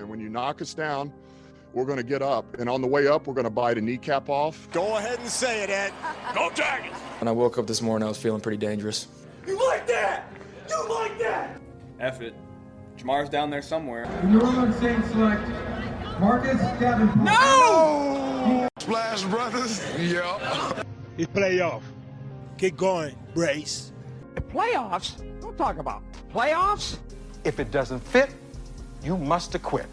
And when you knock us down, we're going to get up. And on the way up, we're going to bite a kneecap off. Go ahead and say it, Ed. Go Tigers! When I woke up this morning, I was feeling pretty dangerous. You like that? You like that? F it. Jamar's down there somewhere. In the room, saying select Marcus Davenport. No! Splash Brothers. Yeah. It's playoff. Keep going, Brace. Playoffs? Don't talk about playoffs. If it doesn't fit, you must acquit.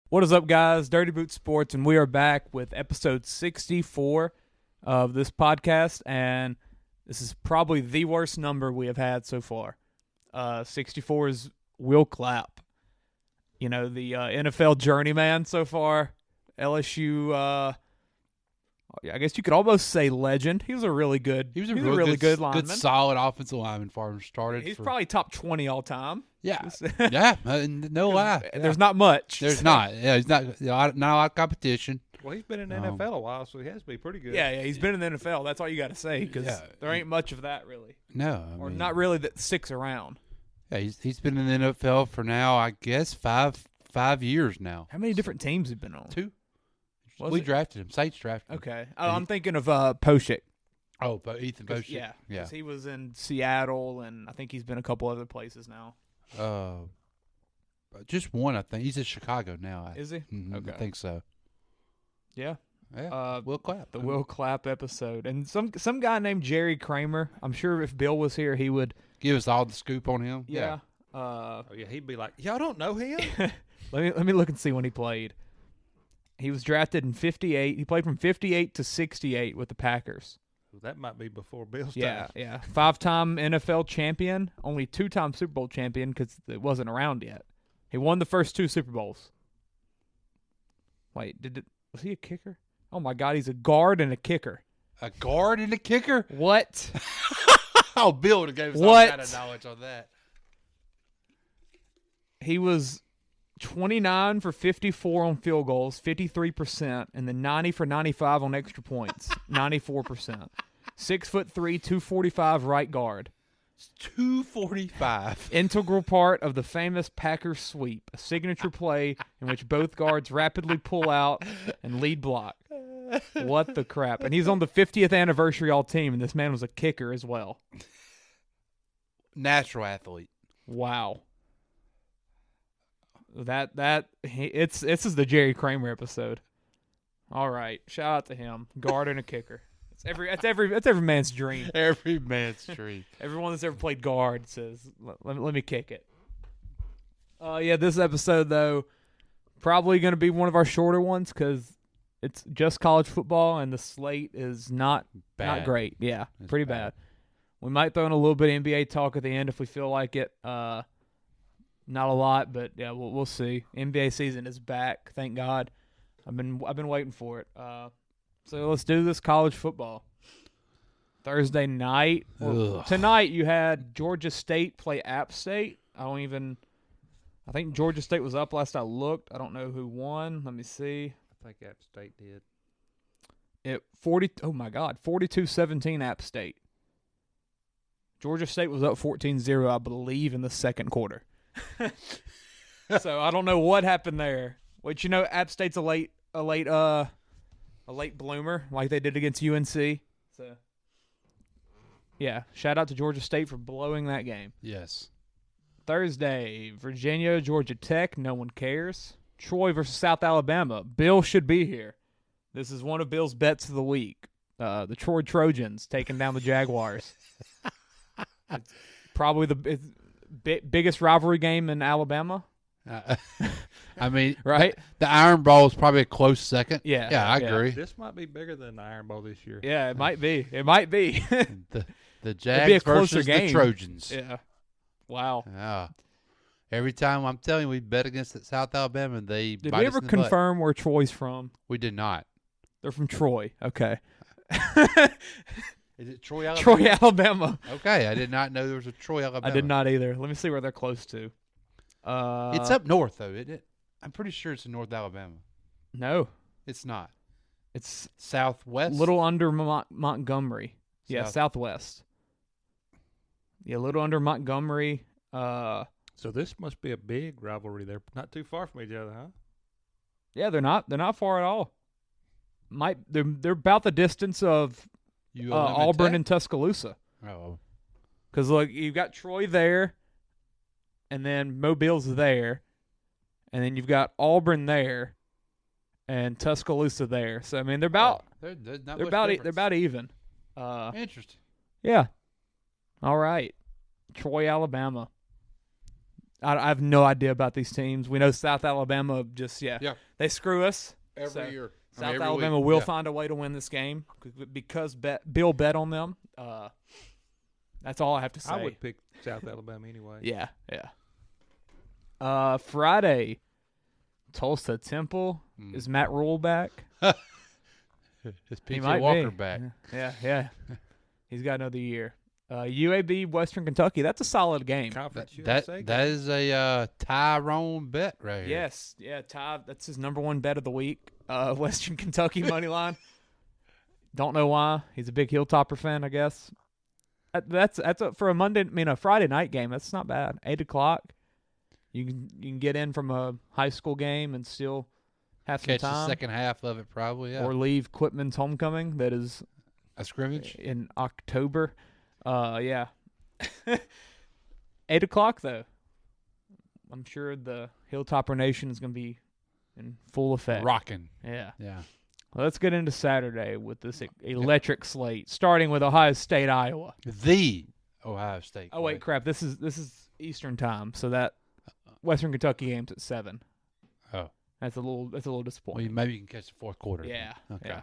What is up, guys? Dirty Boot Sports, and we are back with episode 64 of this podcast, and this is probably the worst number we have had so far. 64 is Will Clapp. You know, the NFL journeyman so far. LSU, I guess you could almost say legend. He was a really good He was a really good lineman. Good, solid offensive lineman for him started. He's probably top 20 all time. Yeah. Yeah, no lie. There's not much. There's not. Yeah, he's not a lot of competition. Well, he's been in the NFL a while, so he has to be pretty good. Yeah, he's been in the NFL. That's all you got to say, because there ain't much of that, really. No. Or not really that sticks around. Yeah, he's been in the NFL for now, I guess, five years now. How many different teams have been on? 2. We drafted him. Saints drafted him. Okay. I'm thinking of Poshik. Oh, but Ethan Poshik. Yeah. Because he was in Seattle, and I think he's been a couple other places now. Just one, I think. He's in Chicago now. Is he? Mm-hmm, Okay. I think so. Yeah. Will Clapp. The Will Clapp episode. And some guy named Jerry Kramer. I'm sure if Bill was here, he would give us all the scoop on him. Yeah. He'd be like, y'all don't know him? Let me look and see when he played. He was drafted in 58. He played from 58 to 68 with the Packers. That might be before Bill's time. time. Yeah. 5-time NFL champion, only 2-time Super Bowl champion because it wasn't around yet. He won the first 2 Super Bowls. Wait, was he a kicker? Oh, my God, he's a guard and a kicker. A guard and a kicker? What? Oh, Bill would have gave us all kind of knowledge on that. He was 29 for 54 on field goals, 53%, and then 90 for 95 on extra points, 94%. 6'3", 245 right guard. 245. Integral part of the famous Packers sweep, a signature play in which both guards rapidly pull out and lead block. What the crap? And he's on the 50th anniversary all-team, and this man was a kicker as well. Natural athlete. Wow. This is the Jerry Kramer episode. All right, shout out to him. Guard and a kicker. That's every man's dream. Every man's dream. Everyone that's ever played guard says, "Let me kick it." This episode though, probably going to be one of our shorter ones because it's just college football and the slate is not great. Yeah, it's pretty bad. We might throw in a little bit of NBA talk at the end if we feel like it. Not a lot, but yeah, we'll see. NBA season is back, thank God. I've been waiting for it. So let's do this college football. Thursday night. Tonight you had Georgia State play App State. I think Georgia State was up last I looked. I don't know who won. Let me see. I think App State did. 42-17 App State. Georgia State was up 14-0, I believe, in the second quarter. So I don't know what happened there. Which, App State's a late bloomer, like they did against UNC. So, yeah, shout out to Georgia State for blowing that game. Yes. Thursday, Virginia, Georgia Tech, no one cares. Troy versus South Alabama. Bill should be here. This is one of Bill's bets of the week. The Troy Trojans taking down the Jaguars. It's probably the biggest rivalry game in Alabama. Right? The Iron Bowl is probably a close second. Yeah, I agree. This might be bigger than the Iron Bowl this year. Yeah, it might be. It might be. the Jags versus the Trojans. Yeah. Wow. Yeah. Every time I'm telling you, we bet against South Alabama, they did bite we us ever in the butt. confirm where Troy's from? We did not. They're from Troy. Okay. Is it Troy, Alabama? Troy, Alabama. Okay, I did not know there was a Troy, Alabama. I did not either. Let me see where they're close to. It's up north, though, isn't it? I'm pretty sure it's in North Alabama. No. It's not. It's southwest? Little under Montgomery. Yeah, southwest. Yeah, a little under Montgomery. So this must be a big rivalry. They're not too far from each other, huh? Yeah, they're not far at all. They're about the distance of Auburn and Tuscaloosa. Oh. Because look, you've got Troy there, and then Mobile's there, and then you've got Auburn there, and Tuscaloosa there. So I mean, they're about they're about even. Interesting. Yeah. All right. Troy, Alabama. I have no idea about these teams. We know South Alabama they screw us every year. South Alabama will find a way to win this game because Bill bet on them. That's all I have to say. I would pick South Alabama anyway. Yeah. Friday, Tulsa Temple. Is Matt Rule back? Is P.J. Walker back? Yeah. He's got another year. UAB, Western Kentucky. That's a solid game. That is a Tyrone bet right here. Yes. Yeah, Ty. That's his number one bet of the week. Western Kentucky money line. Don't know why. He's a big Hilltopper fan, I guess. That's for a Friday night game. That's not bad. 8:00. You can get in from a high school game and still have some time. Catch the second half of it, probably. Yeah. Or leave Quitman's homecoming. That is a scrimmage in October. Yeah. 8:00 though. I'm sure the Hilltopper Nation is going to be in full effect. Rocking. Yeah. Yeah. Well, let's get into Saturday with this electric slate, starting with Ohio State, Iowa. The Ohio State. Oh wait, crap! This is Eastern time, so that Western Kentucky game's at 7. Oh, that's a little disappointing. Well, maybe you can catch the fourth quarter. Yeah. Okay. Yeah.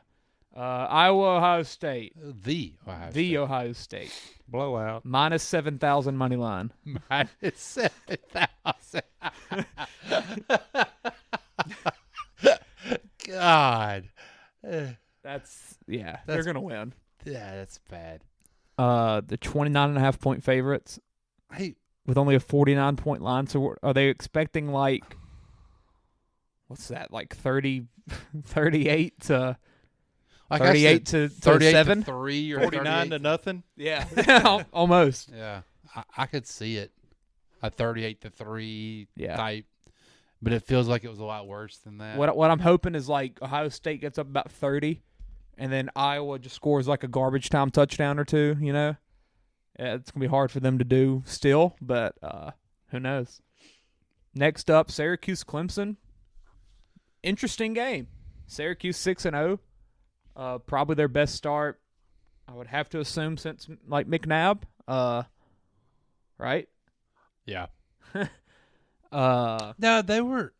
Iowa, Ohio State. The Ohio State. Blowout. Minus 7,000 money line. Minus 7,000. God. They're going to win. Yeah, that's bad. The 29.5-point favorites. Hey. With only a 49-point line. So are they expecting what's that, 38 to... 38 to 7, 3 or 49 to nothing. Yeah, almost. Yeah, I could see it, a 38 to 3 Yeah. type, but it feels like it was a lot worse than that. What I'm hoping is Ohio State gets up about 30, and then Iowa just scores a garbage time touchdown or two. Yeah, it's gonna be hard for them to do still, but who knows? Next up, Syracuse Clemson. Interesting game. Syracuse 6-0. Probably their best start, I would have to assume, since McNabb. Right? Yeah. No, they were.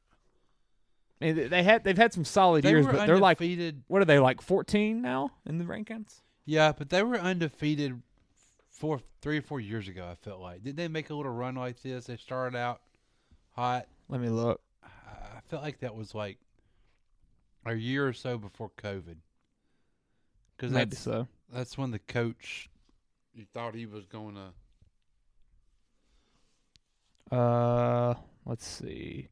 They've had some solid years, but they're undefeated. What are they, 14 now in the rankings? Yeah, but they were undefeated 3 or 4 years ago. I felt like didn't they make a little run like this? They started out hot. Let me look. I felt like that was a year or so before COVID. Maybe so. That's when the coach, you thought he was going to. Let's see.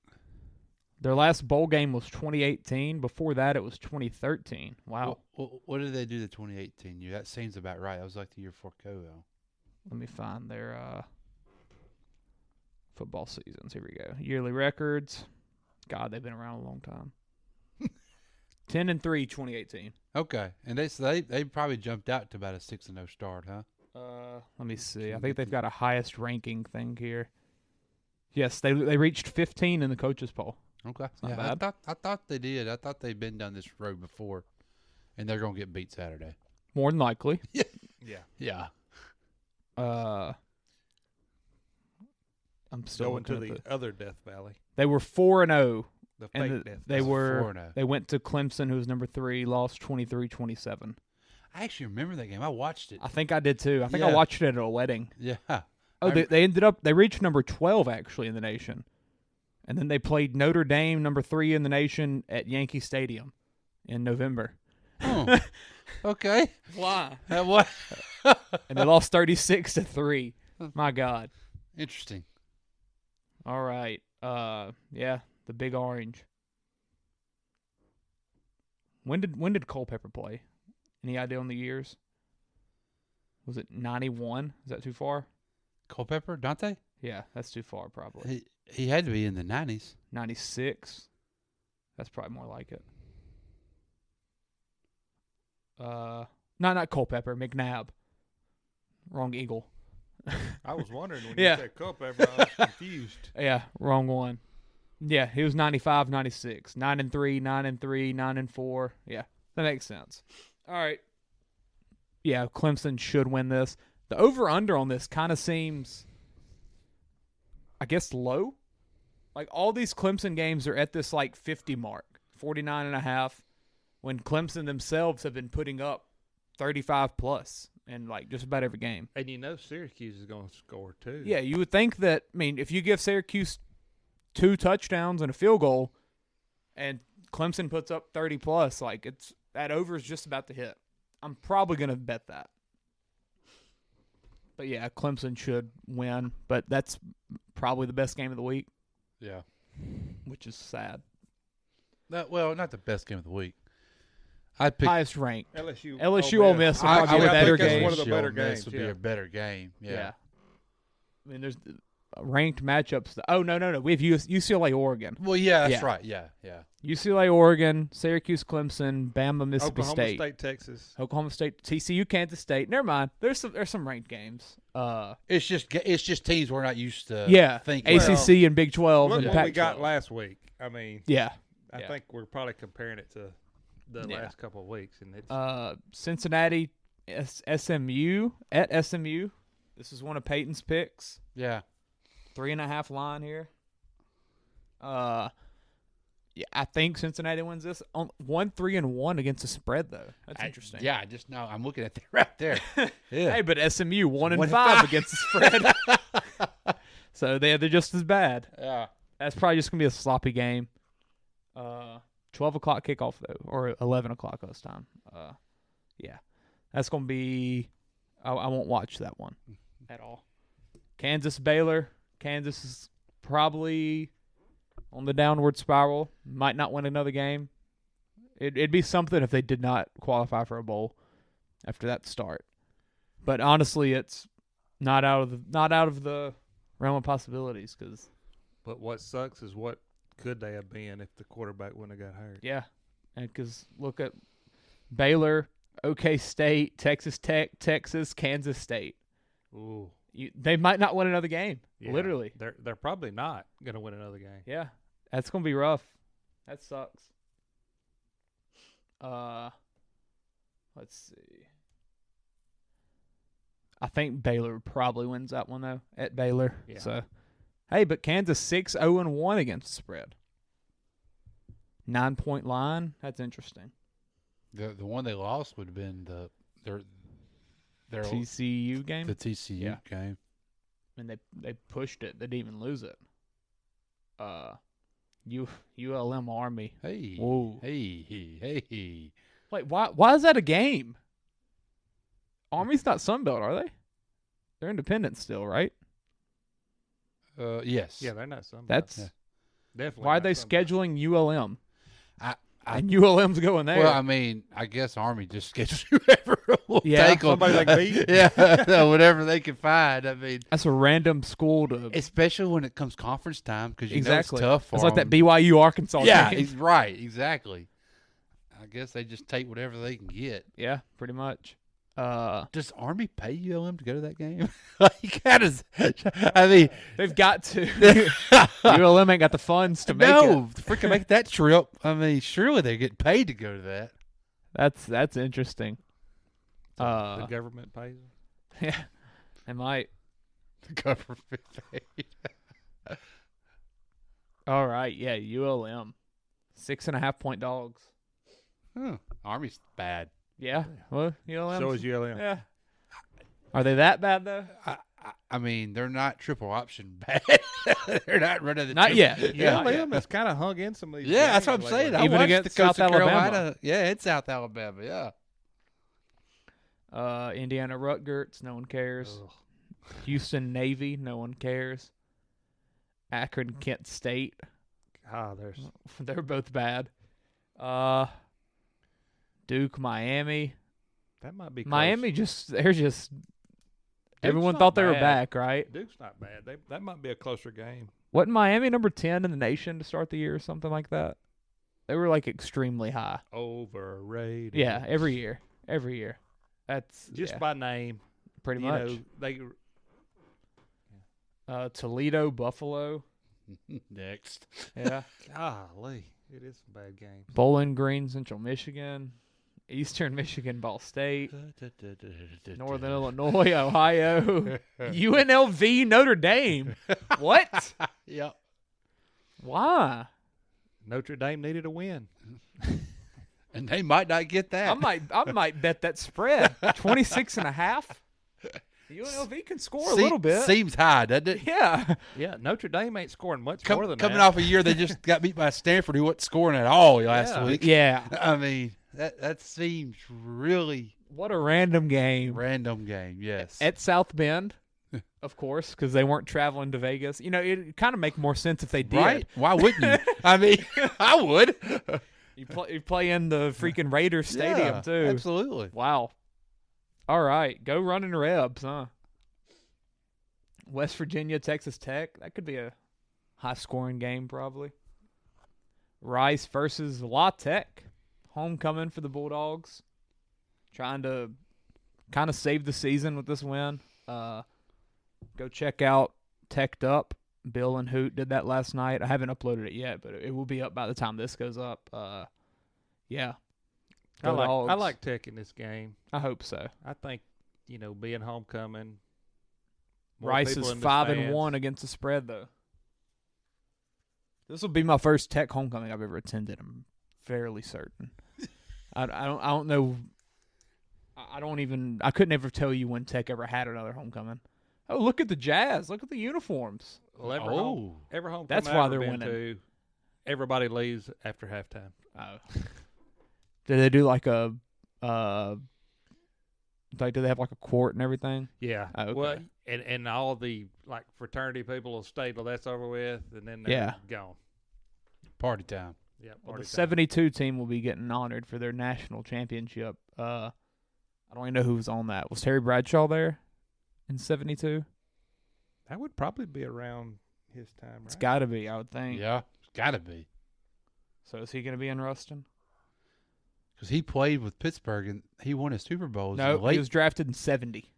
Their last bowl game was 2018. Before that, it was 2013. Wow. What did they do the 2018 year? That seems about right. That was the year before COVID. Let me find their football seasons. Here we go. Yearly records. God, they've been around a long time. 10-3, 2018. Okay, and they probably jumped out to about a 6-0 start, huh? Let me see. I think they've got a highest ranking thing here. Yes, they reached 15 in the coaches poll. Okay, not bad. I thought they did. I thought they'd been down this road before, and they're gonna get beat Saturday. More than likely. Yeah. I'm still going to the other Death Valley. They were 4-0. The fake Death They Valley. They went to Clemson, who was number 3, lost 23-27. I actually remember that game. I watched it. I think I did too. I think I watched it at a wedding. Yeah. Oh, they reached number 12 actually in the nation, and then they played Notre Dame, number 3 in the nation, at Yankee Stadium in November. Oh, okay. Why? What? And they lost 36-3. My God. Interesting. All right. The Big Orange. When did Culpepper play? Any idea on the years? Was it 91? Is that too far? Culpepper? Dante? Yeah, that's too far probably. He had to be in the 90s. 96. That's probably more like it. Not Culpepper, McNabb. Wrong Eagle. I was wondering when Yeah. you said Culpepper, I was confused. Yeah, wrong one. Yeah, he was 95, 96. 9-3, 9-3, 9-4. Yeah, that makes sense. All right. Yeah, Clemson should win this. The over-under on this kind of seems, I guess, low. Like, all these Clemson games are at this, 50 mark, 49.5, when Clemson themselves have been putting up 35+ in, just about every game. And Syracuse is going to score too. Yeah, you would think that, if you give Syracuse 2 touchdowns and a field goal and Clemson puts up 30+, it's that over is just about to hit. I'm probably going to bet that. But, yeah, Clemson should win, but that's probably the best game of the week. Yeah. Which is sad. Not the best game of the week. I'd pick highest ranked. LSU Ole Miss will probably be a better think that's game. one of the better Ole Miss games. would be a better game. Yeah. There's ranked matchups. No. We have UCLA, Oregon. Well, yeah, that's right. Yeah. UCLA, Oregon, Syracuse, Clemson, Bama, Mississippi Oklahoma State, Texas. Oklahoma State, TCU, Kansas State. Never mind. There's some ranked games. It's just teams we're not used to. Thinking. ACC and Big 12 Look and what Pac-12. we got last week. I think we're probably comparing it to the last couple of weeks, and it's Cincinnati, SMU at SMU. This is one of Peyton's picks. Yeah. 3.5 line here. I think Cincinnati wins this. 1-3-1 against the spread though. That's interesting. Yeah, just now I'm looking at that right there. Yeah. Hey, but SMU 1-5 against the spread. So they're just as bad. Yeah. That's probably just gonna be a sloppy game. 12 o'clock kickoff though, or 11 o'clock this time. Yeah, that's gonna be. I won't watch that one at all. Kansas Baylor. Kansas is probably on the downward spiral. Might not win another game. It'd be something if they did not qualify for a bowl after that start. But honestly, it's not out of the realm of possibilities. But what sucks is what could they have been if the quarterback wouldn't have got hurt? Yeah, and because look at Baylor, OK State, Texas Tech, Texas, Kansas State. Ooh. They might not win another game. Yeah, literally, they're probably not going to win another game. Yeah, that's gonna be rough. That sucks. Let's see. I think Baylor probably wins that one though at Baylor. Yeah. So, hey, but Kansas 6-0-1 against the spread. 9-point line. That's interesting. The one they lost would have been their TCU game. The TCU game. And they pushed it. They didn't even lose it. ULM Army. Hey. Whoa. Hey. Wait, why is that a game? Army's not Sunbelt, are they? They're independent still, right? Yes. Yeah, they're not some. That's definitely. Why are they scheduling ULM? And ULM's going there. Well, I mean, I guess Army just schedules whoever will take them. Somebody like me. Yeah, whatever they can find. I mean, that's a random school to, especially when it comes conference time, because know it's tough for It's like them. that BYU Arkansas. Yeah, game. right, exactly. I guess they just take whatever they can get. Yeah, pretty much. Does Army pay ULM to go to that game? Like, how does? I mean, they've got to. ULM ain't got the funds to make it. No, freaking make that trip. I mean, surely they get paid to go to that. That's interesting. The government pays them. Yeah, they might. The government paid. All right, yeah, ULM, 6.5-point dogs. Army's bad. Yeah, well, ULM. So is ULM. Yeah. Are they that bad though? I mean, they're not triple option bad. They're not running the. Not yet. ULM has kind of hung in some of these. Yeah, that's what I'm saying. I Even watched against the Coast South of Carolina. Alabama. Yeah, it's South Alabama. Yeah. Indiana Rutgers, no one cares. Ugh. Houston Navy, no one cares. Akron Kent State. They're both bad. Duke Miami. That might be close. Miami they're just Everyone thought they were back, right? Duke's not bad. That might be a closer game. Wasn't Miami number 10 in the nation to start the year or something like that? They were like extremely high. Overrated. Yeah, every year. That's just by name. Pretty much. Toledo, Buffalo. Next. Yeah. Golly, it is some bad games. Bowling Green, Central Michigan. Eastern Michigan, Ball State. Northern Illinois, Ohio. UNLV, Notre Dame. What? Yep. Why? Notre Dame needed a win. And they might not get that. I might bet that spread. 26.5. UNLV can score a little bit. Seems high, doesn't it? Yeah. Yeah, Notre Dame ain't scoring much more than coming that. off a year they just got beat by Stanford, who wasn't scoring at all last week. Yeah. I mean, that seems really... What a random game. Random game, yes. At South Bend, of course, because they weren't traveling to Vegas. You know, it kind of make more sense if they did. Right? Why wouldn't you? I mean, I would. You play in the freaking Raiders Stadium, too. Absolutely. Wow. All right. Go Running Rebs, huh? West Virginia, Texas Tech. That could be a high-scoring game, probably. Rice versus La Tech. Homecoming for the Bulldogs. Trying to kind of save the season with this win. Go check out Teched Up. Bill and Hoot did that last night. I haven't uploaded it yet, but it will be up by the time this goes up. Yeah. I like Tech in this game. I hope so. I think, being homecoming. Rice is 5-1 against the spread, though. This will be my first Tech homecoming I've ever attended. I'm fairly certain. I don't know. I couldn't ever tell you when Tech ever had another homecoming. Oh, look at the Jazz. Look at the uniforms. Well, every homecoming that's why they're winning. winning. Everybody leaves after halftime. Oh. Do they do like a do they have like a court and everything? Yeah. Oh, okay. Well, and all the fraternity people will stay till that's over with, and then they're gone. Party time. Yeah. Well, the 72 team will be getting honored for their national championship. I don't even know who was on that. Was Terry Bradshaw there in 72? That would probably be around his time, right? It's got to be, I would think. Yeah, it's got to be. So is he going to be in Ruston? Because he played with Pittsburgh and he won his Super Bowls. No, he was drafted in 70.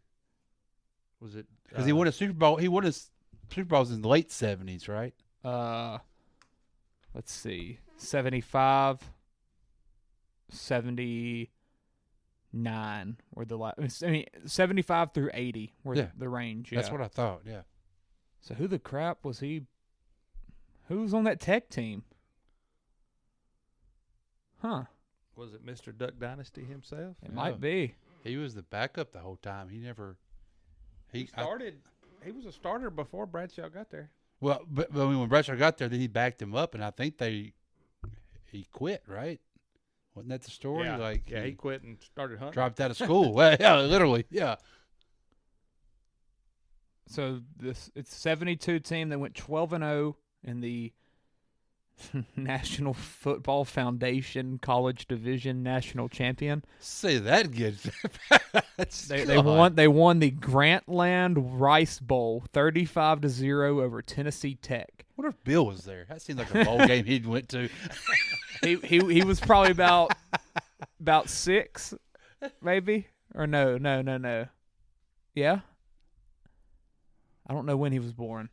Was it? Because he won a Super Bowl. He won his Super Bowls in the late 70s, right? Let's see. 75, 79 were the last. 75 through 80 were the range. Yeah. That's what I thought, yeah. So who the crap was he? Who was on that Tech team? Huh. Was it Mr. Duck Dynasty himself? It might be. He was the backup the whole time. He never... He started... he was a starter before Bradshaw got there. Well, but when Bradshaw got there, then he backed him up, and I think he quit, right? Wasn't that the story? Yeah, he quit and started hunting. Dropped out of school. Well, yeah, literally, yeah. So it's 72 team that went 12-0 in the National Football Foundation College Division National Champion. Say that again. They won the Grantland Rice Bowl 35-0 over Tennessee Tech. What if Bill was there? That seems like a bowl game he went to. He was probably about 6, maybe, or no. Yeah, I don't know when he was born.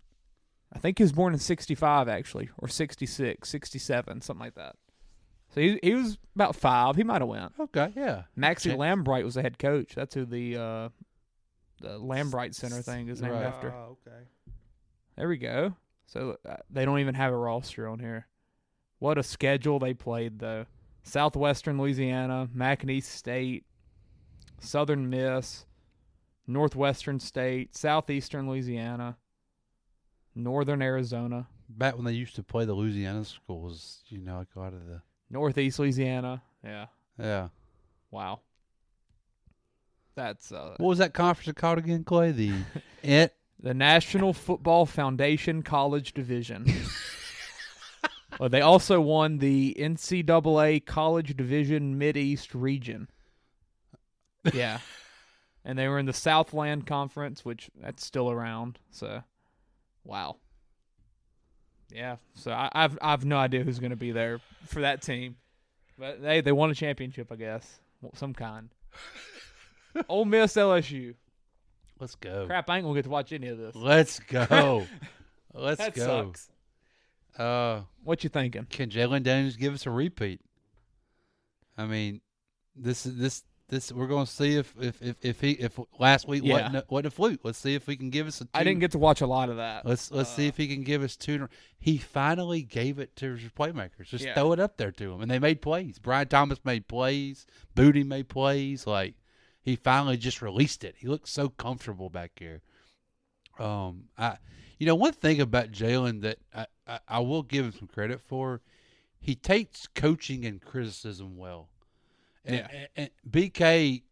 I think he was born in 65, actually, or 66, 67, something like that. So he was about 5. He might have went. Okay, yeah. Maxie Lambright was the head coach. That's who the Lambright Center thing is named after. Oh, okay. There we go. So they don't even have a roster on here. What a schedule they played, though. Southwestern Louisiana, McNeese State, Southern Miss, Northwestern State, Southeastern Louisiana, Northern Arizona. Back when they used to play the Louisiana schools, like out of the... Northeast Louisiana. Yeah. Yeah. Wow. That's... what was that conference called again, Clay? The National Football Foundation College Division. Well, they also won the NCAA College Division Mideast region. Yeah. And they were in the Southland Conference, which that's still around. So, wow. Yeah. So I've no idea who's going to be there for that team, but they won a championship, I guess, some kind. Ole Miss, LSU. Let's go. Crap, I ain't gonna get to watch any of this. Let's go. Let's that go. Sucks. What you thinking? Can Jalen Daniels give us a repeat? I mean, this we're gonna see if last week wasn't a fluke. Let's see if we can give us a. I didn't get to watch a lot of that. Let's see if he can give us two. He finally gave it to his playmakers. Just throw it up there to him, and they made plays. Brian Thomas made plays. Booty made plays. Like he finally just released it. He looked so comfortable back here. One thing about Jalen that I will give him some credit for, he takes coaching and criticism well. And BK,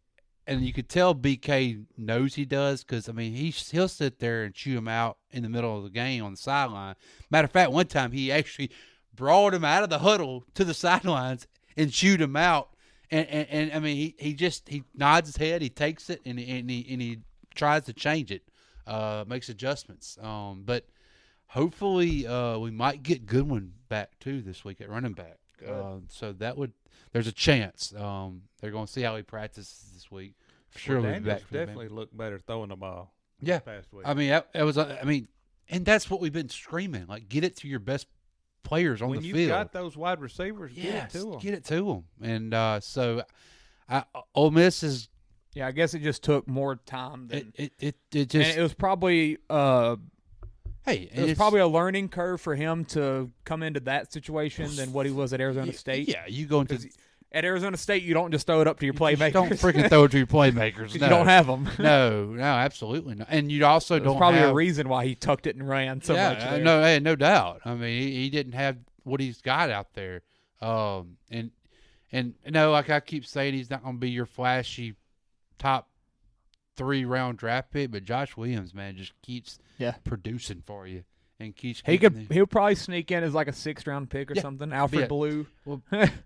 and you could tell BK knows he does because, I mean, he'll sit there and chew him out in the middle of the game on the sideline. Matter of fact, one time he actually brought him out of the huddle to the sidelines and chewed him out. And I mean, he nods his head, he takes it, and he tries to change it, makes adjustments. But hopefully we might get Goodwin back, too, this week at running back. So there's a chance. They're going to see how he practices this week. Sure, well, Daniels definitely looked better throwing the ball. Yeah, past week. I mean, it was. I mean, and that's what we've been screaming. Like, get it to your best players on the field. When you've got those wide receivers, get it to them. Get it to them. And so, Ole Miss is. Yeah, I guess it just took more time. Than, it just. And it was probably. It was probably a learning curve for him to come into that situation than what he was at Arizona State. Yeah, you go into at Arizona State, you don't just throw it up to your playmakers. Don't freaking throw it to your playmakers. No. You don't have them. No, absolutely not. And you also don't. Probably have, a reason why he tucked it and ran so much. There. No doubt. I mean, he didn't have what he's got out there. And like I keep saying, he's not going to be your flashy top 3-round draft pick, but Josh Williams, man, just keeps producing for you and keeps. He'll probably sneak in as like a 6th-round pick or something. Alfred Blue. Well,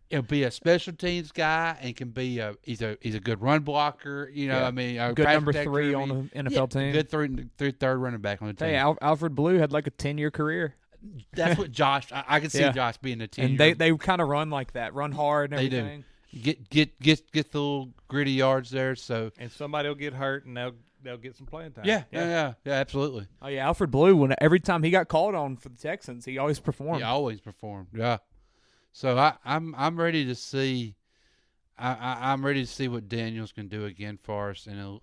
he'll be a special teams guy and can be he's a good run blocker. I mean, a good number 3 on the NFL team. Good third running back on the team. Hey, Alfred Blue had like a 10-year career. That's what Josh. I can see Josh being a 10-year. And they kind of run like that, run hard and everything. They do. Get the little gritty yards there. So and somebody will get hurt and they'll get some playing time. Yeah, absolutely. Oh yeah, Alfred Blue. Every time he got called on for the Texans, he always performed. He always performed. Yeah. So I'm ready to see. I'm ready to see what Daniels can do again for us, and it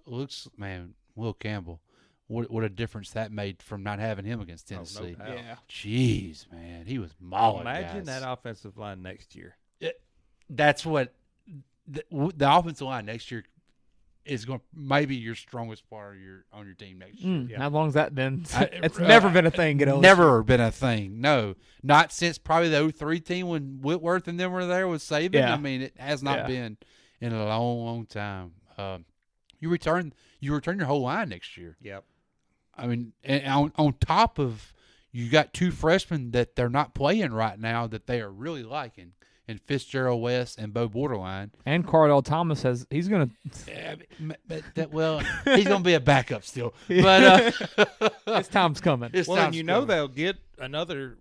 looks, man, Will Campbell. What a difference that made from not having him against Tennessee. No doubt. Yeah. Jeez, man, he was mauling Imagine guys. that offensive line next year. That's what the offensive line next year is going. Maybe your strongest part on your team next year. How long's that been? It's never been a thing. Never been a thing. No, not since probably the 03 team when Whitworth and them were there with Saban. Yeah. I mean, it has not been in a long, long time. You return your whole line next year. Yep. I mean, and on top of you got 2 freshmen that they're not playing right now that they are really liking. And Fitzgerald West and Bo Borderline. And Cardell Thomas he's going to. He's going to be a backup still. But his time's coming. They'll get another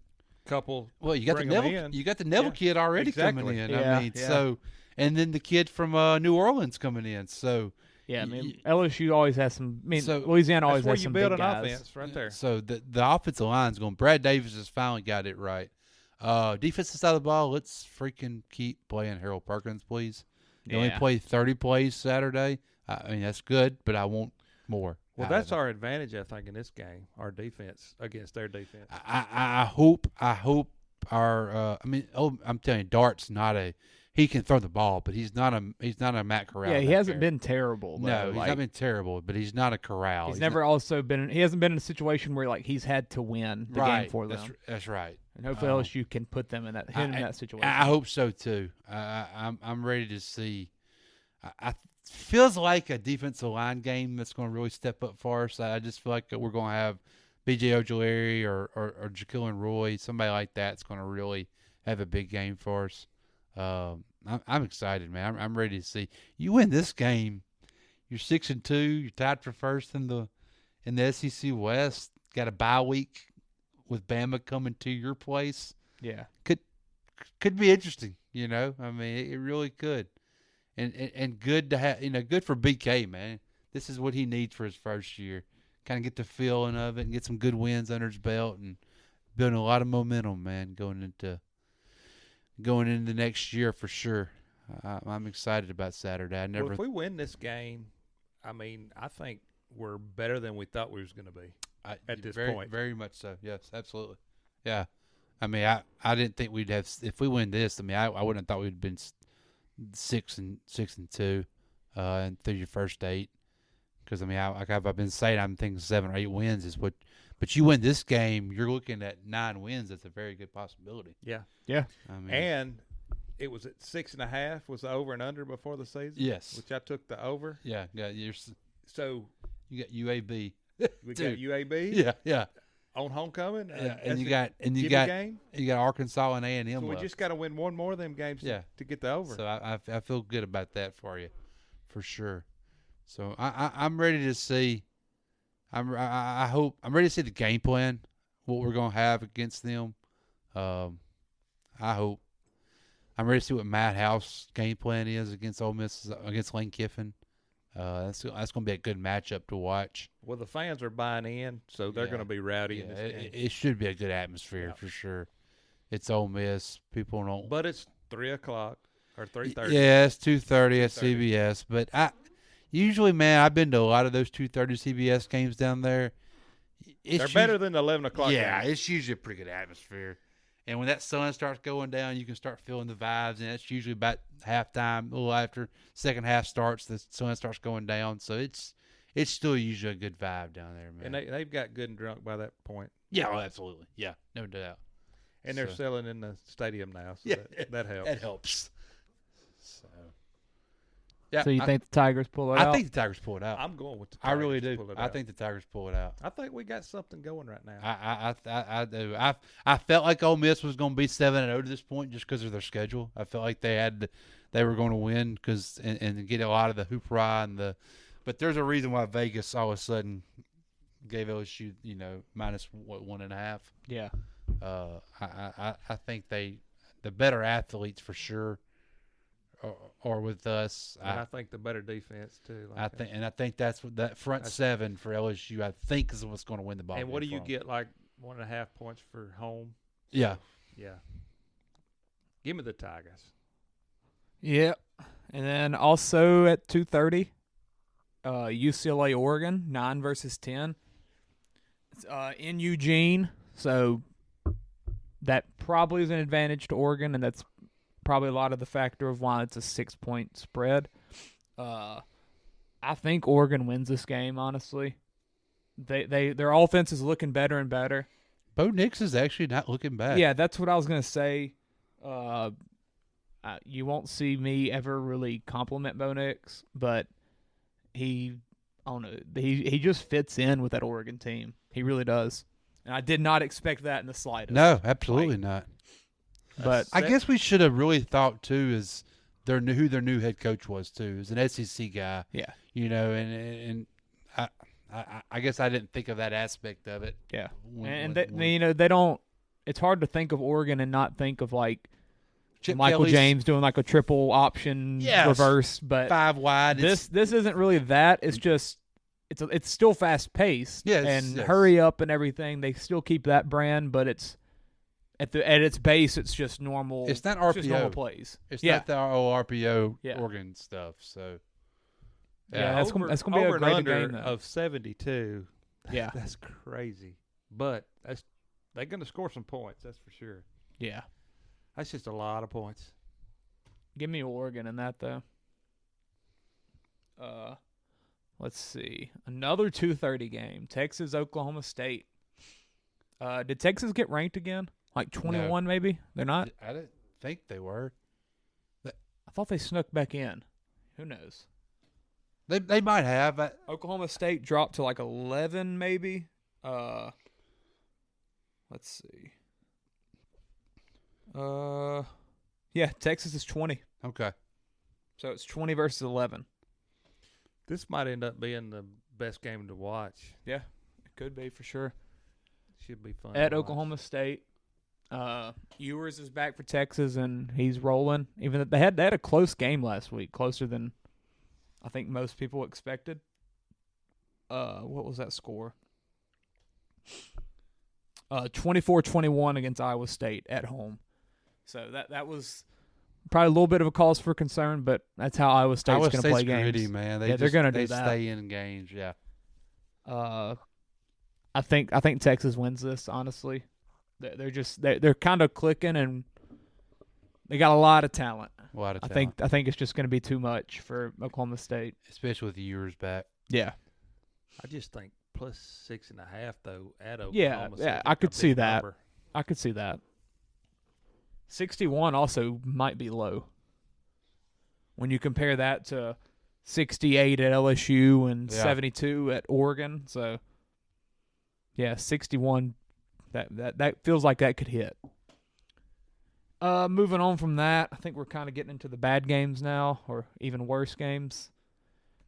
couple. Well, you got the Neville kid already coming in. Yeah. I mean, so and then the kid from New Orleans coming in. So yeah, I mean LSU always has some. I mean, Louisiana always has some big guys. That's where you build an offense right there. So the offensive line's going. Brad Davis has finally got it right. Defensive side of the ball, let's freaking keep playing Harold Perkins, please. They only played 30 plays Saturday. I mean, that's good, but I want more. Well, that's our advantage, I think, in this game, our defense against their defense. I hope our I'm telling you, Dart's not he can throw the ball, but he's not a Matt Corral. Yeah, he hasn't been terrible. Though. No, he's not been terrible, but he's not a Corral. He hasn't been in a situation where he's had to win the game for them. That's right. And hopefully LSU can put them in that situation. I hope so too. I'm ready to see. I feels like a defensive line game that's going to really step up for us. I just feel like we're going to have B.J. Ojulari or Jaquilin Roy, somebody like that's going to really have a big game for us. I'm excited, man. I'm ready to see you win this game. You're 6-2. You're tied for first in the SEC West. Got a bye week with Bama coming to your place. Yeah, could be interesting. You know, I mean, it really could. And good to have. You know, good for BK, man. This is what he needs for his first year. Kind of get the feeling of it and get some good wins under his belt and building a lot of momentum, man, going into the next year for sure. I'm excited about Saturday. Well, if we win this game, I mean, I think we're better than we thought we was going to be at this point. Very much so. Yes, absolutely. Yeah. I mean, I didn't think we'd have – if we win this, I mean, I wouldn't have thought we'd have been 6-2 and through your first 8. Because, I mean, like I've been saying, I'm thinking 7 or 8 wins is what – but you win this game, you're looking at 9 wins. That's a very good possibility. Yeah. Yeah. I mean, and – it was at 6.5 was the over and under before the season. Yes, which I took the over. Yeah. So you got UAB. We got UAB. Yeah. On homecoming. Yeah, and you got Arkansas and A&M. So we just got to win one more of them games. To get the over. So I feel good about that for you, for sure. So I'm ready to see. I'm ready to see the game plan, what we're gonna have against them. I hope. I'm ready to see what Matt House's game plan is against Ole Miss, against Lane Kiffin. That's going to be a good matchup to watch. Well, the fans are buying in, so they're going to be rowdy in this game. It should be a good atmosphere for sure. It's Ole Miss. People don't. But it's 3:00 or 3:30. Yeah, it's 2:30 at CBS. But usually, man, I've been to a lot of those 2:30 CBS games down there. They're better than the 11 o'clock. Yeah, games. It's usually a pretty good atmosphere. And when that sun starts going down, you can start feeling the vibes, and it's usually about halftime, a little after second half starts, the sun starts going down. So it's still usually a good vibe down there, man. And they've got good and drunk by that point. Yeah, absolutely. Yeah, no doubt. And they're selling in the stadium now, so that helps. That helps. So, yeah. So you think the Tigers pull it out? I think the Tigers pull it out. I'm going with the Tigers. I really do. I think the Tigers pull it out. I think we got something going right now. I do. I felt like Ole Miss was going to be 7-0 to this point just because of their schedule. I felt like they were going to win and get a lot of the hoopla but there's a reason why Vegas all of a sudden gave LSU minus 1.5. Yeah. I think the better athletes for sure. Or with us, and I think the better defense too. I think that's what that front seven for LSU. I think is what's going to win the ball. And what do you get, like 1.5 points for home? Yeah. Give me the Tigers. Yeah, and then also at 2:30, UCLA Oregon 9 versus 10. It's in Eugene, so that probably is an advantage to Oregon, and that's probably a lot of the factor of why it's a 6-point spread. I think Oregon wins this game, honestly. Their offense is looking better and better. Bo Nix is actually not looking bad. Yeah, that's what I was going to say. You won't see me ever really compliment Bo Nix, but I don't know, he just fits in with that Oregon team. He really does. And I did not expect that in the slightest. No, absolutely not. But I guess we should have really thought too is who their new head coach was too. Is an SEC guy. Yeah. And I guess I didn't think of that aspect of it. Yeah. They don't. It's hard to think of Oregon and not think of like Chip Michael Kelly's, James doing like a triple option reverse. But 5 wide. This isn't really that. It's just it's still fast paced. Yes, hurry up and everything. They still keep that brand, but it's. At its base, it's just normal. It's not RPO. Just normal plays. It's not the RPO Yeah. Oregon stuff. So that's gonna be a great game though. Of 72. Yeah, that's crazy. But they're gonna score some points. That's for sure. Yeah, that's just a lot of points. Give me Oregon in that though. Let's see, another 2:30 game. Texas Oklahoma State. Did Texas get ranked again? Like 21, No. Maybe? They're not? I didn't think they were. I thought they snuck back in. Who knows? They might have. Oklahoma State dropped to like 11, maybe. Let's see. Yeah, Texas is 20. Okay. So it's 20 versus 11. This might end up being the best game to watch. Yeah, it could be for sure. Should be fun. At Oklahoma State, Ewers is back for Texas, and he's rolling. Even they had a close game last week, closer than I think most people expected. What was that score? 24-21 against Iowa State at home. So that was probably a little bit of a cause for concern, but that's how Iowa State's going to play games. Gritty, man. They're going to do that. They stay in games, yeah. I think Texas wins this. Honestly, they're kind of clicking, and they got a lot of talent. I think it's just going to be too much for Oklahoma State, especially with the years back. Yeah, I just think plus 6.5 though at Oklahoma. Yeah, I could see that. I could see that. 61 also might be low when you compare that to 68 at LSU and 72 at Oregon. So, yeah, 61. That feels like that could hit. Moving on from that, I think we're kind of getting into the bad games now, or even worse games.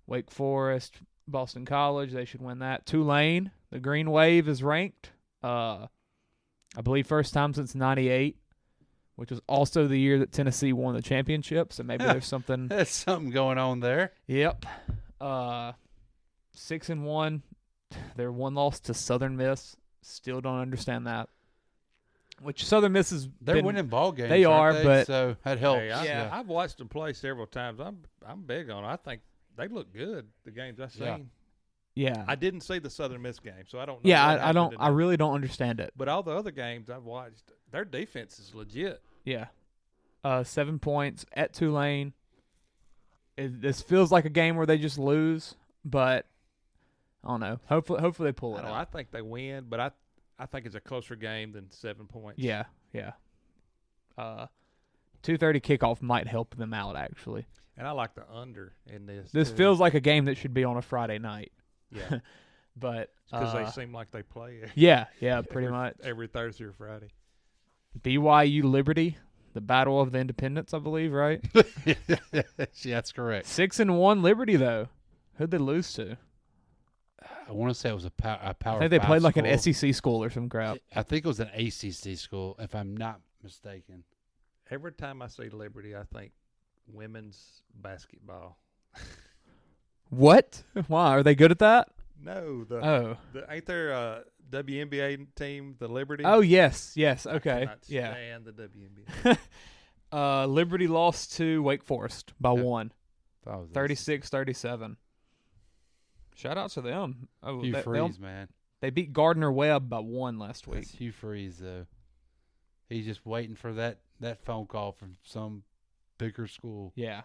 Wake Forest, Boston College, they should win that. Tulane, the Green Wave is ranked. I believe first time since '98. Which was also the year that Tennessee won the championship, so maybe there's something. There's something going on there. Yep. 6-1. Their one loss to Southern Miss. Still don't understand that. Which Southern Miss is they're winning ball games. They are, they? but so that helps. Hey, I've watched them play several times. I'm big on it. I think they look good. The games I've seen. Yeah. I didn't see the Southern Miss game, so I don't know. Yeah, I don't. I really don't understand it. But all the other games I've watched, their defense is legit. Yeah. 7 points at Tulane. This feels like a game where they just lose, but I don't know. Hopefully they pull it out. I think they win, but I think it's a closer game than 7 points. Yeah. 2:30 kickoff might help them out, actually. And I like the under in this. This feels like a game that should be on a Friday night. Yeah. But because they seem like they play. Yeah, pretty much every Thursday or Friday. BYU Liberty, the Battle of the Independents, I believe, right? Yeah, that's correct. 6-1 Liberty, though. Who'd they lose to? I want to say it was a power. I think they played like school. an SEC school or some crap. I think it was an ACC school, if I'm not mistaken. Every time I see Liberty, I think women's basketball. What? Why? Are they good at that? No. Ain't there a WNBA team, the Liberty? Oh, yes. Okay. I cannot stand the WNBA. Liberty lost to Wake Forest by 1. 36-37. Shout out to them. Oh, Hugh Freeze, man. They beat Gardner Webb by 1 last week. That's Hugh Freeze, though. He's just waiting for that phone call from some bigger school. Yeah.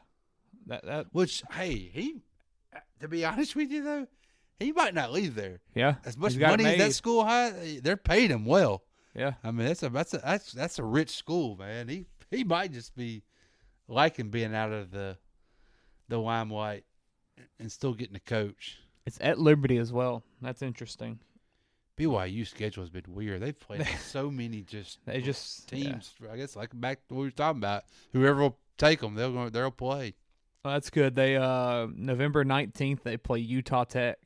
Which, hey, he, to be honest with you, though, he might not leave there. Yeah. As much money as that school has, they're paying him well. Yeah. I mean, that's a rich school, man. He might just be liking being out of the limelight and still getting to coach. It's at Liberty as well. That's interesting. BYU's schedule has been weird. They've played so many teams. Yeah. I guess like back to what we were talking about. Whoever will take them, they'll play. Well, that's good. They November 19th they play Utah Tech.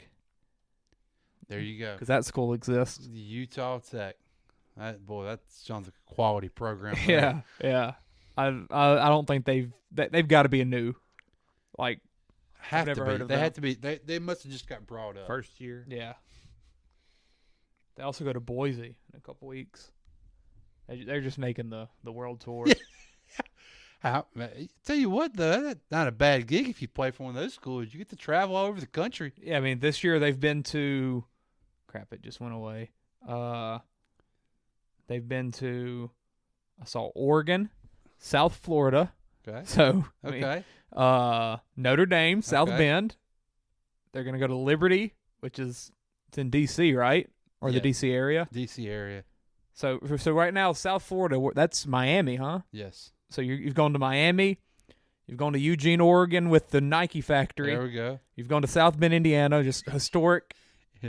There you go. Because that school exists. Utah Tech. That sounds like a quality program. Yeah. I don't think they've got to be a new, like. Have to be. They had to be. They must have just got brought up. First year. Yeah. They also go to Boise in a couple weeks. They're just making the world tour. Tell you what, though, that's not a bad gig if you play for one of those schools. You get to travel all over the country. Yeah, I mean, this year they've been to – crap, it just went away. They've been to – I saw Oregon, South Florida. Okay. So, okay. Notre Dame, South Bend. They're going to go to Liberty, which is it's in D.C., right? Or the D.C. area? D.C. area. So right now, South Florida, that's Miami, huh? Yes. So you've gone to Miami. You've gone to Eugene, Oregon with the Nike factory. There we go. You've gone to South Bend, Indiana, just historic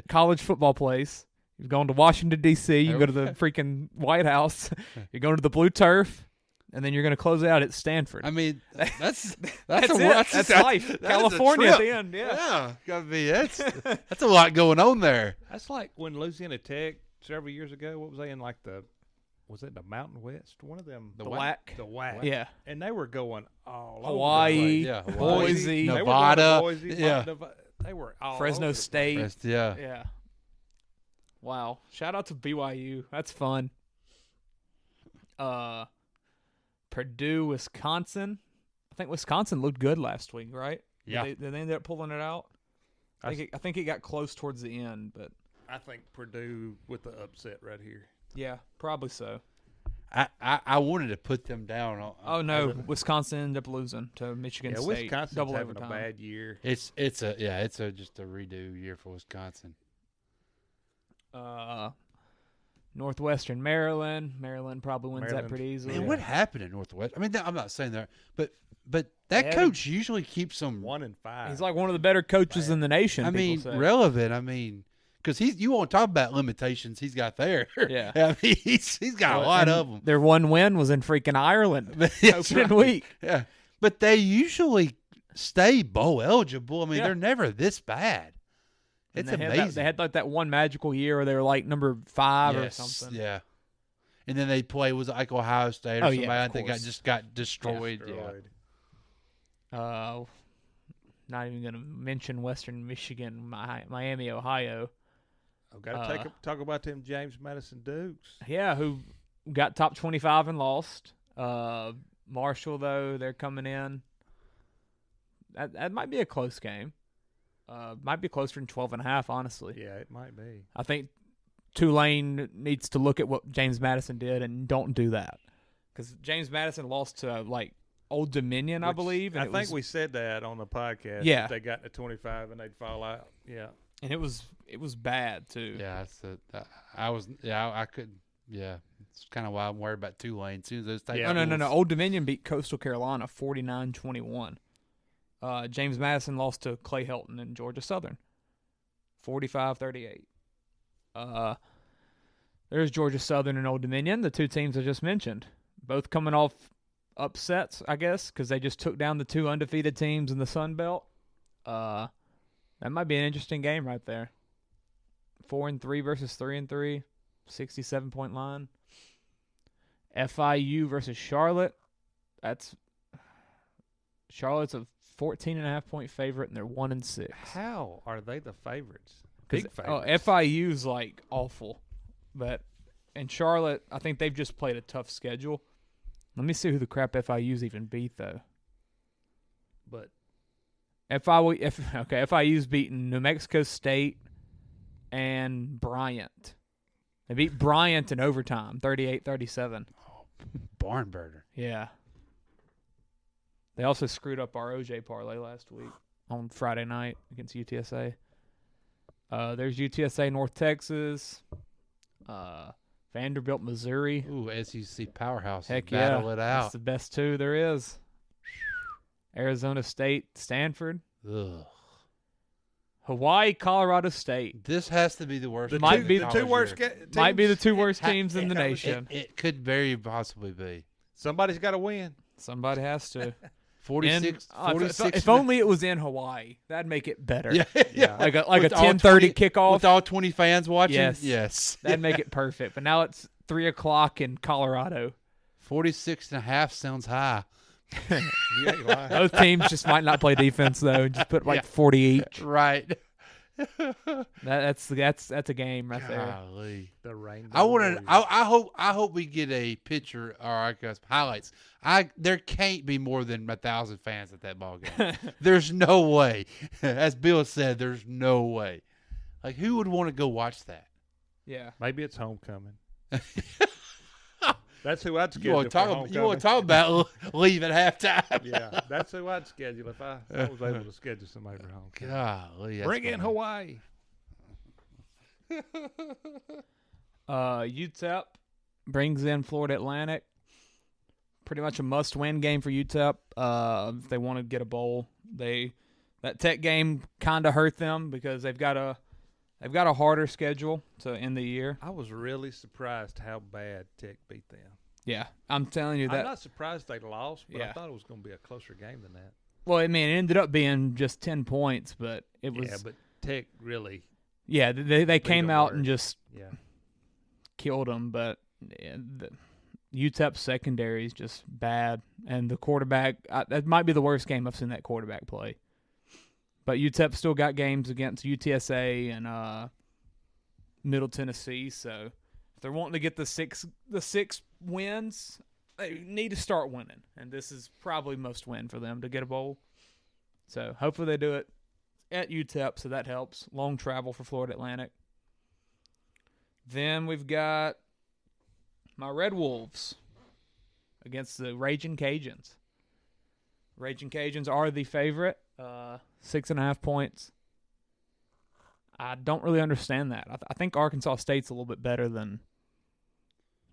college football place. You've gone to Washington, D.C. You go to the freaking White House. You're going to the Blue Turf. and then you're going to close it out at Stanford. I mean, that's That's life. California at the end. Yeah. Gotta be that's a lot going on there. That's like when Louisiana Tech several years ago. What was they in? Like was it the Mountain West? One of them. The WAC. The WAC. Yeah. And they were going all Hawaii, over. Boise, Nevada. They were all Fresno over State. Yeah. Wow. Shout out to BYU. That's fun. Purdue, Wisconsin. I think Wisconsin looked good last week, right? Yeah. Did they end up pulling it out? I think it got close towards the end, but I think Purdue with the upset right here. yeah, probably so. I wanted to put them down. Oh no, Wisconsin ended up losing to Michigan State. Wisconsin's double having overtime. a bad year. It's just a redo year for Wisconsin. Northwestern Maryland. Maryland probably wins that pretty easily. Man, what happened in Northwest? I mean, I'm not saying that, but that coach usually keeps them 1-5. He's like one of the better coaches in the nation. I mean, say. relevant. I mean, because you want to talk about limitations he's got there. Yeah, I mean, he's got a lot of them. Their one win was in freaking Ireland opening week. Yeah, but they usually stay bowl eligible. I mean, they're never this bad. It's amazing. They had like that one magical year where they were like number 5 or something. Yeah. And then they play like Ohio State or somebody. I think got destroyed. Yeah. Not even going to mention Western Michigan, Miami, Ohio. I've got to talk about them James Madison Dukes. Yeah, who got top 25 and lost. Marshall, though, they're coming in. That might be a close game. Might be closer than 12.5, honestly. Yeah, it might be. I think Tulane needs to look at what James Madison did and don't do that. Because James Madison lost to, Old Dominion, I believe. And I think we said that on the podcast. Yeah. That they got to 25 and they'd fall out. Yeah. And it was bad, too. Yeah, I could. Yeah, it's kind of why I'm worried about Tulane. As soon as those take No. Old Dominion beat Coastal Carolina 49-21. James Madison lost to Clay Helton and Georgia Southern, 45-38. There's Georgia Southern and Old Dominion, the two teams I just mentioned, both coming off upsets, I guess, because they just took down the two undefeated teams in the Sun Belt. That might be an interesting game right there. 4-3 versus 3-3, 67-point line. FIU versus Charlotte. Charlotte's a 14.5-point favorite, and they're 1-6. How are they the favorites? Big favorites. FIU's awful, but in Charlotte, I think they've just played a tough schedule. Let me see who the crap FIU's even beat though. But FIU's beaten New Mexico State and Bryant. They beat Bryant in overtime, 38-37. Oh, barn burner. Yeah. They also screwed up our OJ parlay last week on Friday night against UTSA. There's UTSA North Texas, Vanderbilt, Missouri. Ooh, SEC powerhouse. Heck battle yeah. it out. That's the best two there is. Arizona State, Stanford. Ugh. Hawaii, Colorado State. This has to be the worst. Might be the two worst teams. Might be the two worst teams in the nation. It could very possibly be. Somebody's got to win. Somebody has to. 46. If only it was in Hawaii, that'd make it better. Yeah. Like a 10:30 kickoff with all 20 fans watching. Yes. That'd make it perfect. But now it's 3:00 in Colorado. 46.5 sounds high. You ain't lying. Those teams just might not play defense though, and just put 40 each. Right. That's a game right there. Golly. The rainbow. I hope we get a picture or I guess highlights. There can't be more than 1,000 fans at that ball game. There's no way. As Bill said, there's no way. Like who would want to go watch that? Yeah. Maybe it's homecoming. That's who I'd schedule. You want to talk about leave at halftime? Yeah, that's who I'd schedule if I was able to schedule somebody for homecoming. Golly, bring in Hawaii. UTEP brings in Florida Atlantic. Pretty much a must-win game for UTEP if they want to get a bowl. That Tech game kind of hurt them because they've got a harder schedule to end the year. I was really surprised how bad Tech beat them. Yeah, I'm telling you that. I'm not surprised they lost, but Yeah. I thought it was going to be a closer game than that. Well, I mean, it ended up being just 10 points, but it was. Yeah, but Tech really. Yeah, they came out and just Yeah. killed them, but the UTEP's secondary is just bad, and the quarterback that might be the worst game I've seen that quarterback play. But UTEP still got games against UTSA and Middle Tennessee, so if they're wanting to get the six wins, they need to start winning, and this is probably must win for them to get a bowl. So hopefully they do it at UTEP, so that helps. Long travel for Florida Atlantic. Then we've got my Red Wolves against the Raging Cajuns. Raging Cajuns are the favorite, 6.5 points. I don't really understand that. I think Arkansas State's a little bit better than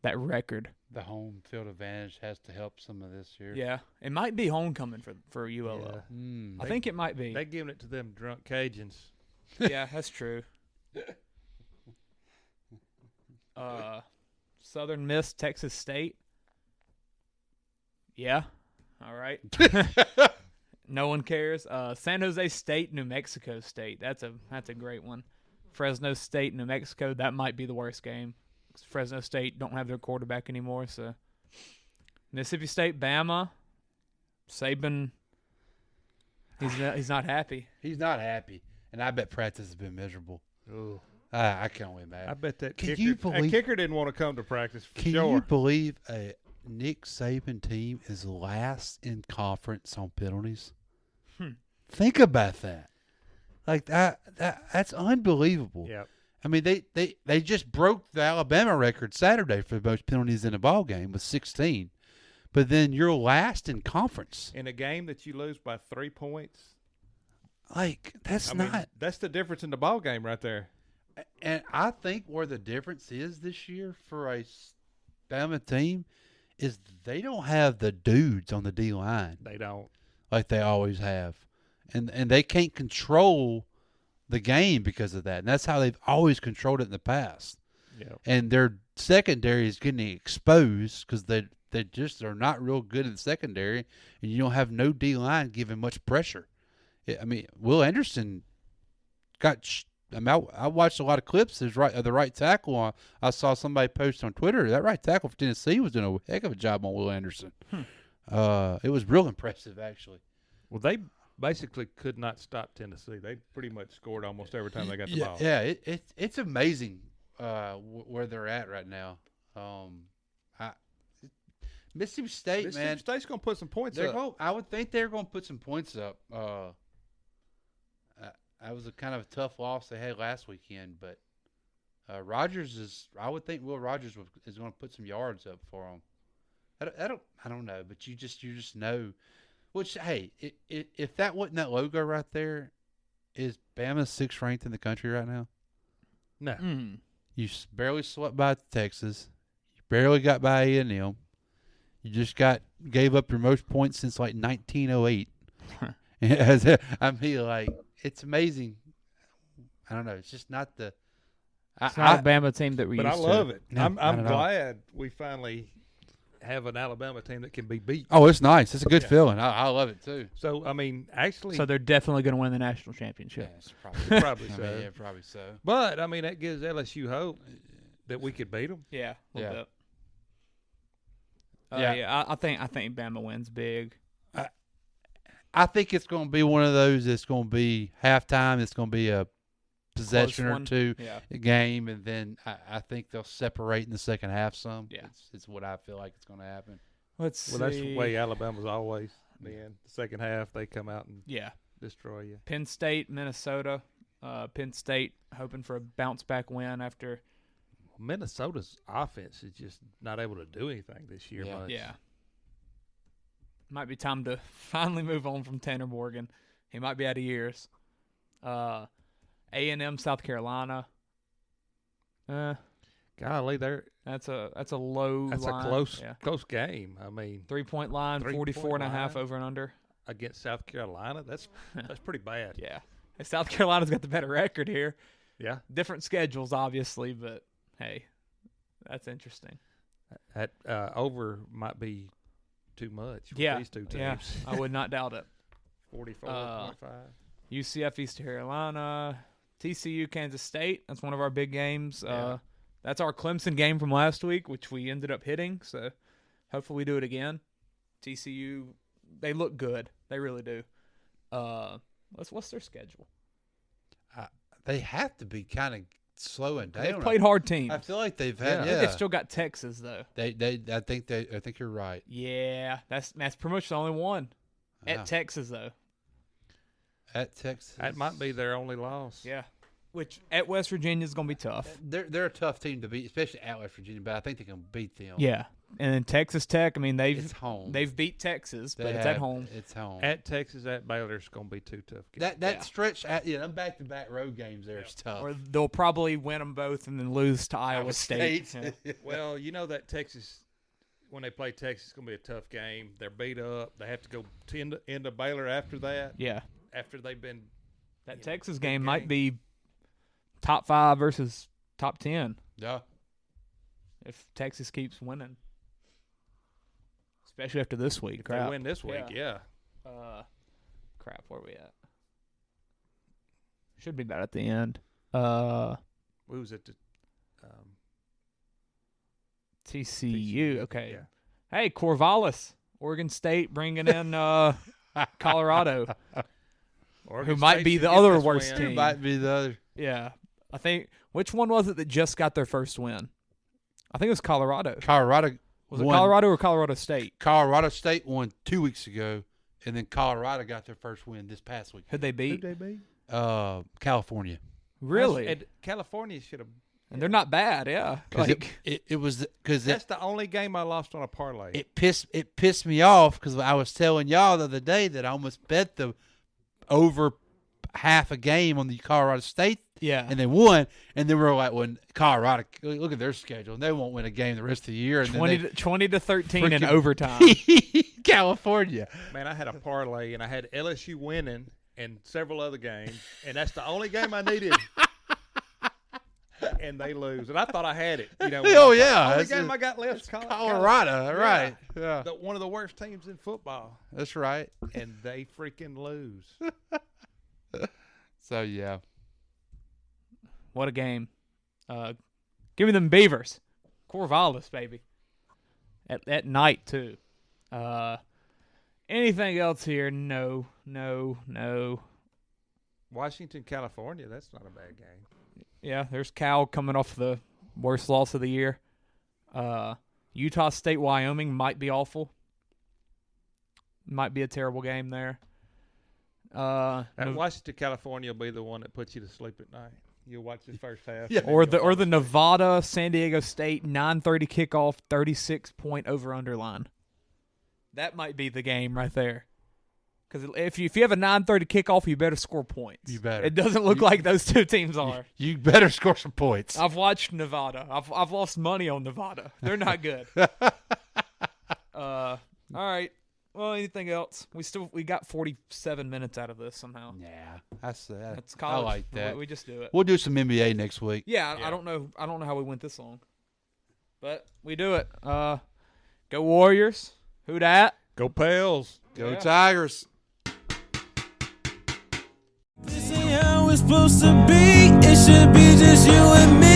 that record. The home field advantage has to help some of this year. Yeah, it might be homecoming for ULO. Yeah. I think it might be. They're giving it to them drunk Cajuns. Yeah, that's true. Southern Miss, Texas State. Yeah, all right. No one cares. San Jose State, New Mexico State. That's a great one. Fresno State, New Mexico. That might be the worst game. Fresno State don't have their quarterback anymore. So Mississippi State, Bama. Saban. He's not happy. He's not happy, and I bet practice has been miserable. Ooh. I can't wait, man. I bet that Can kicker, you believe, that kicker didn't want to come to practice for Can sure. you believe a Nick Saban team is last in conference on penalties? Think about that. Like that's unbelievable. Yeah. I mean, they just broke the Alabama record Saturday for the most penalties in a ball game with 16. But then you're last in conference. In a game that you lose by 3 points. Like, that's not. That's the difference in the ball game right there. And I think where the difference is this year for a Bama team is they don't have the dudes on the D-line. They don't. Like they always have. And they can't control the game because of that. And that's how they've always controlled it in the past. Yeah. And their secondary is getting exposed because they just are not real good in the secondary, and you don't have no D-line giving much pressure. I mean, Will Anderson I watched a lot of clips of the right tackle. I saw somebody post on Twitter that right tackle for Tennessee was doing a heck of a job on Will Anderson. It was real impressive, actually. Well, they basically could not stop Tennessee. They pretty much scored almost every time they got the ball. Yeah, it's amazing where they're at right now. Mississippi State, man. Mississippi State's going to put some points up. I would think they're going to put some points up. That was a kind of a tough loss they had last weekend, but I would think Will Rogers is going to put some yards up for them. I don't know, but you just know. Which, hey, if that wasn't that logo right there, is Bama 6th ranked in the country right now? No. You barely swept by Texas. You barely got by A&M. You just gave up your most points since like 1908. I mean, like, it's amazing. I don't know. It's just not the. It's not a Bama team that we. But used I love it. No, I'm glad we finally have an Alabama team that can be beat. Oh, it's nice. It's a good feeling. I love it too. So I mean, actually, So they're definitely going to win the national championship. Yeah, it's probably so. yeah, probably so. But I mean, that gives LSU hope that we could beat them. Yeah, a little bit. Yeah. Yeah, I think Bama wins big. I think it's going to be one of those that's going to be halftime. It's going to be a possession or two game, and then I think they'll separate in the second half some. Yeah. It's what I feel like it's going to happen. Let's see. Well, that's the way Alabama's always been. The second half, they come out and destroy you. Penn State, Minnesota. Penn State hoping for a bounce-back win after. Minnesota's offense is just not able to do anything this year much. Yeah. Might be time to finally move on from Tanner Morgan. He might be out of years. A&M, South Carolina. Golly, that's a low. That's line. a close game. I mean, 3-point line, 44.5 over and under against South Carolina. That's pretty bad. Yeah, South Carolina's got the better record here. Yeah, different schedules, obviously, but hey, that's interesting. That over might be too much for these two teams. Yeah, I would not doubt it. 44-25. UCF East Carolina, TCU Kansas State. That's one of our big games. Yeah. That's our Clemson game from last week, which we ended up hitting. So hopefully we do it again. TCU, they look good. They really do. What's their schedule? They have to be kind of slowing down. They've played hard teams. I feel like they've had. I think they've still got Texas though. I think you're right. Yeah, that's pretty much the only one at Texas though. At Texas, that might be their only loss. Yeah, which at West Virginia is going to be tough. They're a tough team to beat, especially at West Virginia. But I think they can beat them. Yeah, and then Texas Tech. I mean, it's home. They've beat Texas, but it's at home. It's home. At Texas, at Baylor's going to be too tough. That stretch, them back-to-back road games there is tough. Or they'll probably win them both and then lose to Iowa State. Yeah. Well, you know that Texas, when they play Texas, it's going to be a tough game. They're beat up. They have to go into Baylor after that. Yeah. After they've been. That Texas game might be top 5 versus top 10. Yeah. If Texas keeps winning. Especially after this week. If they win this week, yeah. Crap, where are we at? Should be about at the end. We was at the TCU. Okay. Yeah. Hey, Corvallis, Oregon State bringing in Colorado. Who might be the other worst team. Who might be the other. Yeah. I think, which one was it that just got their first win? I think it was Colorado. Was it Colorado or Colorado State? Colorado State won 2 weeks ago, and then Colorado got their first win this past week. Who'd they beat? California. Really? And California should have. And they're not bad, yeah. It was because that's the only game I lost on a parlay. It pissed me off because I was telling y'all the other day that I almost bet the over half a game on the Colorado State. Yeah. And they won. And then we were like, when Colorado, look at their schedule. And they won't win a game the rest of the year. And 20 to 13 in overtime. California. Man, I had a parlay, and I had LSU winning and several other games. And that's the only game I needed. And they lose. And I thought I had it. You know, yeah. The only game I got left is Colorado. Right. Yeah. One of the worst teams in football. That's right. And they freaking lose. So, yeah. What a game. Give me them Beavers. Corvallis, baby. At night, too. Anything else here? No. Washington, California, that's not a bad game. Yeah, there's Cal coming off the worst loss of the year. Utah State, Wyoming might be awful. Might be a terrible game there. Washington, California will be the one that puts you to sleep at night. You'll watch the first half. Yeah. Or the Nevada, San Diego State, 9:30 kickoff, 36-point over-under line. That might be the game right there. Because if you have a 9:30 kickoff, you better score points. You better. It doesn't look like those two teams are. You better score some points. I've watched Nevada. I've lost money on Nevada. They're not good. All right. Well, anything else? We got 47 minutes out of this somehow. Yeah, that's college. I like that. We just do it. We'll do some NBA next week. Yeah, I don't know how we went this long, but we do it. Go Warriors. Who dat? Go Pels. Go Tigers. This ain't how it's supposed to be. It should be just you and me.